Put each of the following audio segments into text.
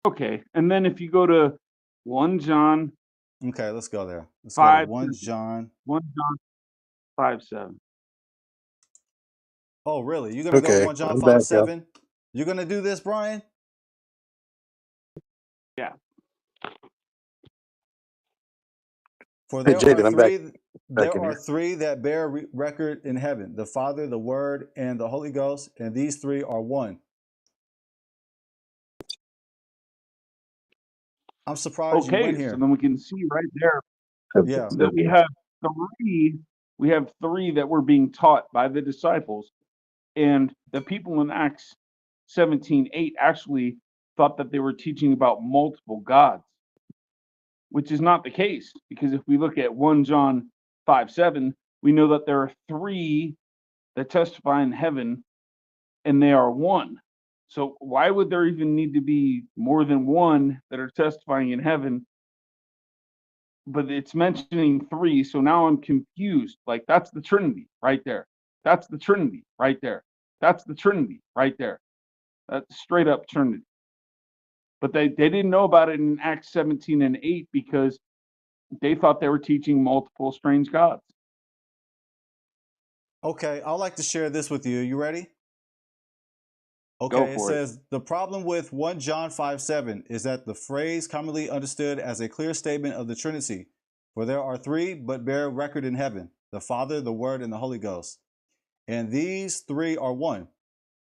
Okay, and then if you go to 1 John Okay, let's go there. Let's go to 5, 1 John. 1 John 5:7. Oh, really? You're going to go to Okay, 1 John I'm 5, back, y'all. 7? You're going to do this, Brian? Yeah. For Hey, there are Jaden, I'm back there in are here. three that bear record in heaven: the Father, the Word, and the Holy Ghost, and these three are one. I'm surprised you went Okay, so here. then we can see right there Yeah. that we have three that were being taught by the disciples, and the people in Acts 17:8 actually thought that they were teaching about multiple gods, which is not the case, because if we look at 1 John 5:7, we know that there are three that testify in heaven, and they are one. So why would there even need to be more than one that are testifying in heaven? But it's mentioning three, so now I'm confused. Like, that's the Trinity right there. That's the Trinity right there. That's the Trinity right there. That's straight up Trinity. But they didn't know about it in Acts 17 and 8 because they thought they were teaching multiple strange gods. Okay, I'd like to share this with you. You ready? Go Okay, it for it. says the problem with 1 John 5:7 is that the phrase commonly understood as a clear statement of the Trinity. For there are three, but bear record in heaven: the Father, the Word, and the Holy Ghost. And these three are one.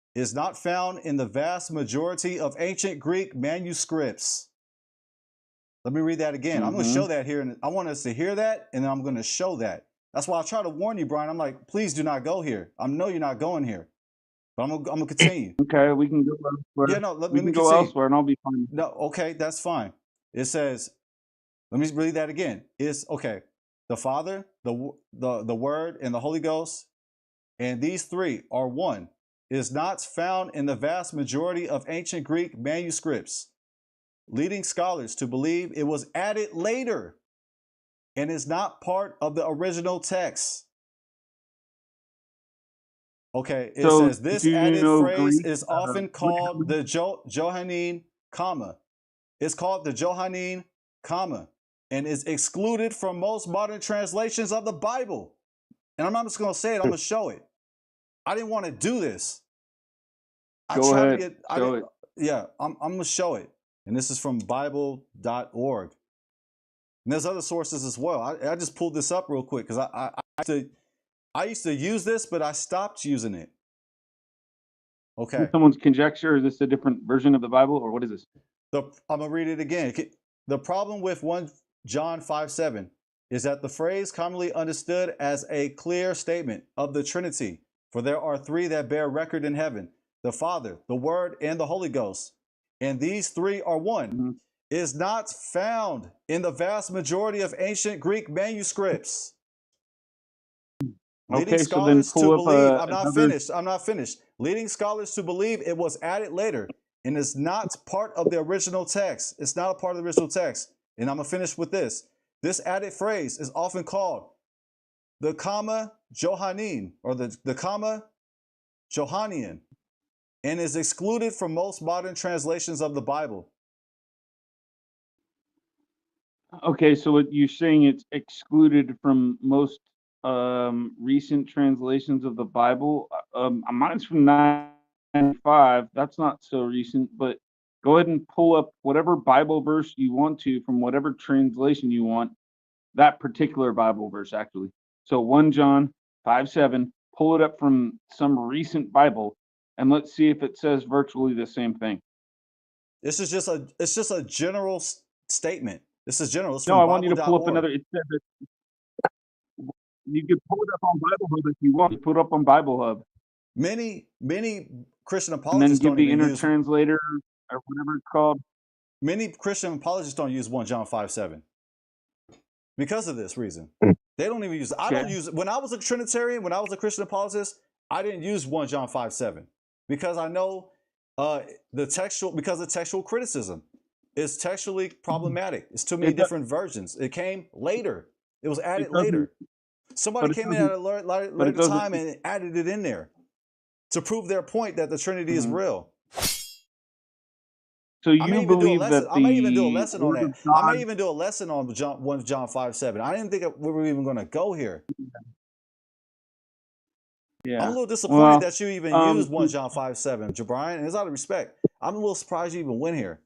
Is not found in the vast majority of ancient Greek manuscripts. Let me read that again. I'm going to show that here, and I want us to hear that, and then I'm going to show that. That's why I try to warn you, Brian. I'm like, please do not go here. I know you're not going here, but I'm going to continue. Okay, we can go elsewhere. Yeah, no, let we me can go continue. elsewhere, and I'll be fine. No, okay, that's fine. It says, let me read that again. It's okay. The Father, the Word, and the Holy Ghost, and these three are one. Is not found in the vast majority of ancient Greek manuscripts, leading scholars to believe it was added later and is not part of the original text. Okay, it So, says this do you added know phrase Greek? is often called the Johannine comma. It's called the Johannine comma and is excluded from most modern translations of the Bible. And I'm not just going to say it, I'm going to show it. I didn't want to do this. Go ahead. Show it. Yeah, I'm going to show it. And this is from Bible.org. And there's other sources as well. I just pulled this up real quick because I used to use this, but I stopped using it. Okay. Someone's conjecture. Is this a different version of the Bible, or what is this? I'm going to read it again. The problem with 1 John 5:7 is that the phrase commonly understood as a clear statement of the Trinity. For there are three that bear record in heaven: the Father, the Word, and the Holy Ghost. And these three are one. Is not found in the vast majority of ancient Greek manuscripts. Leading Okay, so then scholars pull to up believe, I'm another. not finished. Leading scholars to believe it was added later and is not part of the original text. It's not a part of the original text. And I'm going to finish with this. This added phrase is often called the comma Johannine or the comma Johannian and is excluded from most modern translations of the Bible. Okay, so what you're saying, it's excluded from most recent translations of the Bible. Mine's from 95. That's not so recent, but go ahead and pull up whatever Bible verse you want to from whatever translation you want. That particular Bible verse, actually. So 1 John 5:7. Pull it up from some recent Bible, and let's see if it says virtually the same thing. This is just a general statement. This is general. It's No, from I want you to pull up Bible.org. another. It says that you can pull it up on Bible Hub if you want. You put it up on Bible Hub. Many Christian And then apologists give don't the even inner use. translator or whatever it's called. Many Christian apologists don't use 1 John 5:7 because of this reason. They don't even use it. I don't use it. When I was a Trinitarian, when I was a Christian apologist, I didn't use 1 John 5:7 because I know because of textual criticism. It's textually problematic. It's too many different versions. It came later. It was added later. Somebody came in at a later time and added it in there to prove their point that the Trinity is real. So I may you even do a believe lesson. that I may even do a the lesson on word that. of I may God, even do a lesson on 1 John 5:7. I didn't think we were even going to go here. I'm a yeah. little disappointed Well, that you even used 1 since John 5:7, Jabrian, and it's out of respect. I'm a little surprised you even went here.